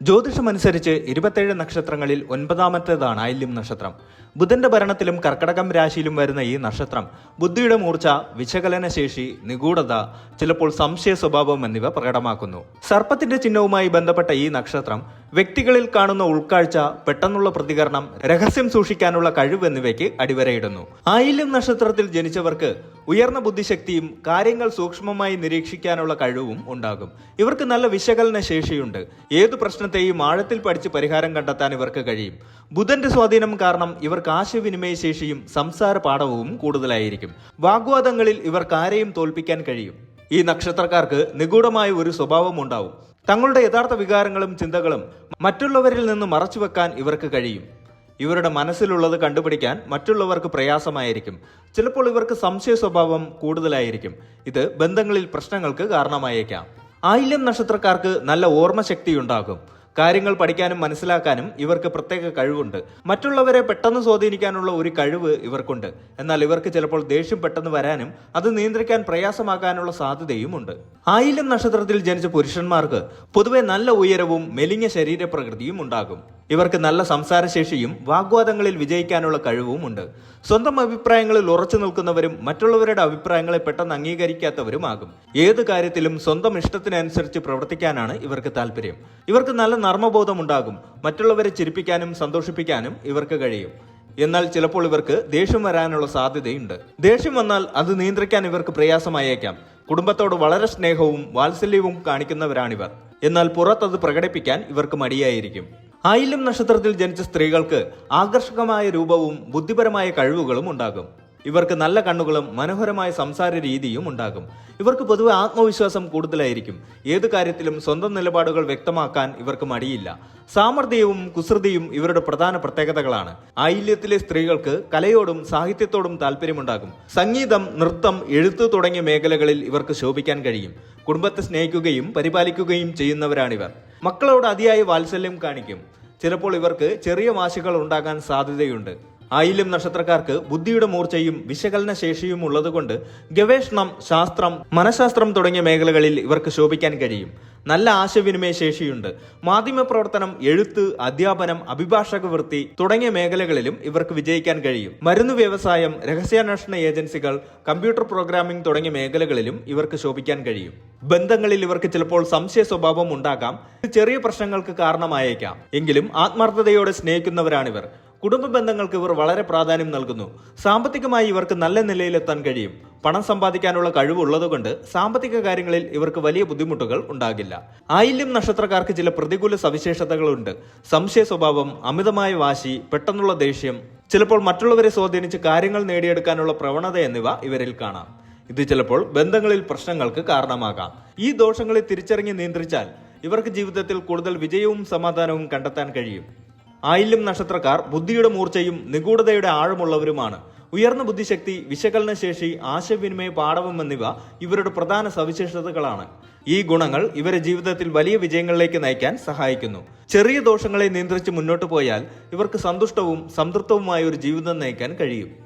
ജ്യോതിഷമനുസരിച്ച് 27 നക്ഷത്രങ്ങളിൽ 9ാമത്തേതാണ് ആയില്യം നക്ഷത്രം. ബുധന്റെ ഭരണത്തിലും കർക്കടകം രാശിയിലും വരുന്ന ഈ നക്ഷത്രം ബുദ്ധിയുടെ മൂർച്ച, വിശകലന ശേഷി, നിഗൂഢത, ചിലപ്പോൾ സംശയ സ്വഭാവം എന്നിവ പ്രകടമാക്കുന്നു. സർപ്പത്തിന്റെ ചിഹ്നവുമായി ബന്ധപ്പെട്ട ഈ നക്ഷത്രം വ്യക്തികളിൽ കാണുന്ന ഉൾക്കാഴ്ച, പെട്ടെന്നുള്ള പ്രതികരണം, രഹസ്യം സൂക്ഷിക്കാനുള്ള കഴിവ് എന്നിവയ്ക്ക് അടിവരയിടുന്നു. ആയില്യം നക്ഷത്രത്തിൽ ജനിച്ചവർക്ക് ഉയർന്ന ബുദ്ധിശക്തിയും കാര്യങ്ങൾ സൂക്ഷ്മമായി നിരീക്ഷിക്കാനുള്ള കഴിവും ഉണ്ടാകും. ഇവർക്ക് നല്ല വിശകലന ശേഷിയുണ്ട്. ഏതു പ്രശ്നത്തെയും ആഴത്തിൽ പഠിച്ച് പരിഹാരം കണ്ടെത്താൻ ഇവർക്ക് കഴിയും. ബുധന്റെ സ്വാധീനം കാരണം ഇവർക്ക് ആശയവിനിമയ ശേഷിയും സംസാര പാഠവും കൂടുതലായിരിക്കും. വാഗ്വാദങ്ങളിൽ ഇവർക്ക് ആരെയും തോൽപ്പിക്കാൻ കഴിയും. ഈ നക്ഷത്രക്കാർക്ക് നിഗൂഢമായ ഒരു സ്വഭാവം ഉണ്ടാവും. തങ്ങളുടെ യഥാർത്ഥ വികാരങ്ങളും ചിന്തകളും മറ്റുള്ളവരിൽ നിന്ന് മറച്ചുവെക്കാൻ ഇവർക്ക് കഴിയും. ഇവരുടെ മനസ്സിലുള്ളത് കണ്ടുപിടിക്കാൻ മറ്റുള്ളവർക്ക് പ്രയാസമായിരിക്കും. ചിലപ്പോൾ ഇവർക്ക് സംശയ സ്വഭാവം കൂടുതലായിരിക്കും. ഇത് ബന്ധങ്ങളിൽ പ്രശ്നങ്ങൾക്ക് കാരണമായേക്കാം. ആയില്യം നക്ഷത്രക്കാർക്ക് നല്ല ഓർമ്മശക്തിയുണ്ടാകും. കാര്യങ്ങൾ പഠിക്കാനും മനസ്സിലാക്കാനും ഇവർക്ക് പ്രത്യേക കഴിവുണ്ട്. മറ്റുള്ളവരെ പെട്ടെന്ന് സ്വാധീനിക്കാനുള്ള ഒരു കഴിവ് ഇവർക്കുണ്ട്. എന്നാൽ ഇവർക്ക് ചിലപ്പോൾ ദേഷ്യം പെട്ടെന്ന് വരാനും അത് നിയന്ത്രിക്കാൻ പ്രയാസമാകാനുള്ള സാധ്യതയുമുണ്ട്. ആയില്യം നക്ഷത്രത്തിൽ ജനിച്ച പുരുഷന്മാർക്ക് പൊതുവെ നല്ല ഉയരവും മെലിഞ്ഞ ശരീരപ്രകൃതിയും ഉണ്ടാകും. ഇവർക്ക് നല്ല സംസാരശേഷിയും വാഗ്വാദങ്ങളിൽ വിജയിക്കാനുള്ള കഴിവുമുണ്ട്. സ്വന്തം അഭിപ്രായങ്ങളിൽ ഉറച്ചു നിൽക്കുന്നവരും മറ്റുള്ളവരുടെ അഭിപ്രായങ്ങളെ പെട്ടെന്ന് അംഗീകരിക്കാത്തവരുമാകും. ഏത് കാര്യത്തിലും സ്വന്തം ഇഷ്ടത്തിനനുസരിച്ച് പ്രവർത്തിക്കാനാണ് ഇവർക്ക് താല്പര്യം. ഇവർക്ക് നല്ല നർമ്മബോധം ഉണ്ടാകും. മറ്റുള്ളവരെ ചിരിപ്പിക്കാനും സന്തോഷിപ്പിക്കാനും ഇവർക്ക് കഴിയും. എന്നാൽ ചിലപ്പോൾ ഇവർക്ക് ദേഷ്യം വരാനുള്ള സാധ്യതയുണ്ട്. ദേഷ്യം വന്നാൽ അത് നിയന്ത്രിക്കാൻ ഇവർക്ക് പ്രയാസമായേക്കാം. കുടുംബത്തോട് വളരെ സ്നേഹവും വാത്സല്യവും കാണിക്കുന്നവരാണിവർ. എന്നാൽ പുറത്തത് പ്രകടിപ്പിക്കാൻ ഇവർക്ക് മടിയായിരിക്കും. ആയില്യം നക്ഷത്രത്തിൽ ജനിച്ച സ്ത്രീകൾക്ക് ആകർഷകമായ രൂപവും ബുദ്ധിപരമായ കഴിവുകളും ഉണ്ടാകും. ഇവർക്ക് നല്ല കണ്ണുകളും മനോഹരമായ സംസാര രീതിയും ഉണ്ടാകും. ഇവർക്ക് പൊതുവെ ആത്മവിശ്വാസം കൂടുതലായിരിക്കും. ഏതു കാര്യത്തിലും സ്വന്തം നിലപാടുകൾ വ്യക്തമാക്കാൻ ഇവർക്ക് മടിയില്ല. സാമർഥ്യവും കുസൃതിയും ഇവരുടെ പ്രധാന പ്രത്യേകതകളാണ്. ആയില്യത്തിലെ സ്ത്രീകൾക്ക് കലയോടും സാഹിത്യത്തോടും താല്പര്യമുണ്ടാകും. സംഗീതം, നൃത്തം, എഴുത്ത് തുടങ്ങിയ മേഖലകളിൽ ഇവർക്ക് ശോഭിക്കാൻ കഴിയും. കുടുംബത്തെ സ്നേഹിക്കുകയും പരിപാലിക്കുകയും ചെയ്യുന്നവരാണിവർ. മക്കളോട് അതിയായ വാത്സല്യം കാണിക്കും. ചിലപ്പോൾ ഇവർക്ക് ചെറിയ വാശികൾ ഉണ്ടാകാൻ സാധ്യതയുണ്ട്. ആയില്യം നക്ഷത്രക്കാർക്ക് ബുദ്ധിയുടെ മൂർച്ചയും വിശകലന ശേഷിയും ഉള്ളതുകൊണ്ട് ഗവേഷണം, ശാസ്ത്രം, മനഃശാസ്ത്രം തുടങ്ങിയ മേഖലകളിൽ ഇവർക്ക് ശോഭിക്കാൻ കഴിയും. നല്ല ആശയവിനിമയ ശേഷിയുണ്ട്. മാധ്യമപ്രവർത്തനം, എഴുത്ത്, അധ്യാപനം, അഭിഭാഷക വൃത്തി തുടങ്ങിയ മേഖലകളിലും ഇവർക്ക് വിജയിക്കാൻ കഴിയും. മരുന്ന് വ്യവസായം, രഹസ്യാന്വേഷണ ഏജൻസികൾ, കമ്പ്യൂട്ടർ പ്രോഗ്രാമിംഗ് തുടങ്ങിയ മേഖലകളിലും ഇവർക്ക് ശോഭിക്കാൻ കഴിയും. ബന്ധങ്ങളിൽ ഇവർക്ക് ചിലപ്പോൾ സംശയ സ്വഭാവം ഉണ്ടാകാം. ചെറിയ പ്രശ്നങ്ങൾക്ക് കാരണമായേക്കാം. എങ്കിലും ആത്മാർത്ഥതയോടെ സ്നേഹിക്കുന്നവരാണിവർ. കുടുംബ ബന്ധങ്ങൾക്ക് ഇവർ വളരെ പ്രാധാന്യം നൽകുന്നു. സാമ്പത്തികമായി ഇവർക്ക് നല്ല നിലയിലെത്താൻ കഴിയും. പണം സമ്പാദിക്കാനുള്ള കഴിവുള്ളതുകൊണ്ട് സാമ്പത്തിക കാര്യങ്ങളിൽ ഇവർക്ക് വലിയ ബുദ്ധിമുട്ടുകൾ ഉണ്ടാകില്ല. ആയില്യം നക്ഷത്രക്കാർക്ക് ചില പ്രതികൂല സവിശേഷതകളുണ്ട്. സംശയ സ്വഭാവം, അമിതമായ വാശി, പെട്ടെന്നുള്ള ദേഷ്യം, ചിലപ്പോൾ മറ്റുള്ളവരെ സ്വാധീനിച്ച് കാര്യങ്ങൾ നേടിയെടുക്കാനുള്ള പ്രവണത എന്നിവ ഇവരിൽ കാണാം. ഇത് ചിലപ്പോൾ ബന്ധങ്ങളിൽ പ്രശ്നങ്ങൾക്ക് കാരണമാകാം. ഈ ദോഷങ്ങളെ തിരിച്ചറിഞ്ഞ് നിയന്ത്രിച്ചാൽ ഇവർക്ക് ജീവിതത്തിൽ കൂടുതൽ വിജയവും സമാധാനവും കണ്ടെത്താൻ കഴിയും. ആയില്യം നക്ഷത്രക്കാർ ബുദ്ധിയുടെ മൂർച്ചയും നിഗൂഢതയുടെ ആഴമുള്ളവരുമാണ്. ഉയർന്ന ബുദ്ധിശക്തി, വിശകലന ശേഷി, ആശയവിനിമയ പാടവം എന്നിവ ഇവരുടെ പ്രധാന സവിശേഷതകളാണ്. ഈ ഗുണങ്ങൾ ഇവരെ ജീവിതത്തിൽ വലിയ വിജയങ്ങളിലേക്ക് നയിക്കാൻ സഹായിക്കുന്നു. ചെറിയ ദോഷങ്ങളെ നിയന്ത്രിച്ച് മുന്നോട്ട് പോയാൽ ഇവർക്ക് സന്തുഷ്ടവും സംതൃപ്തവുമായ ഒരു ജീവിതം നയിക്കാൻ കഴിയും.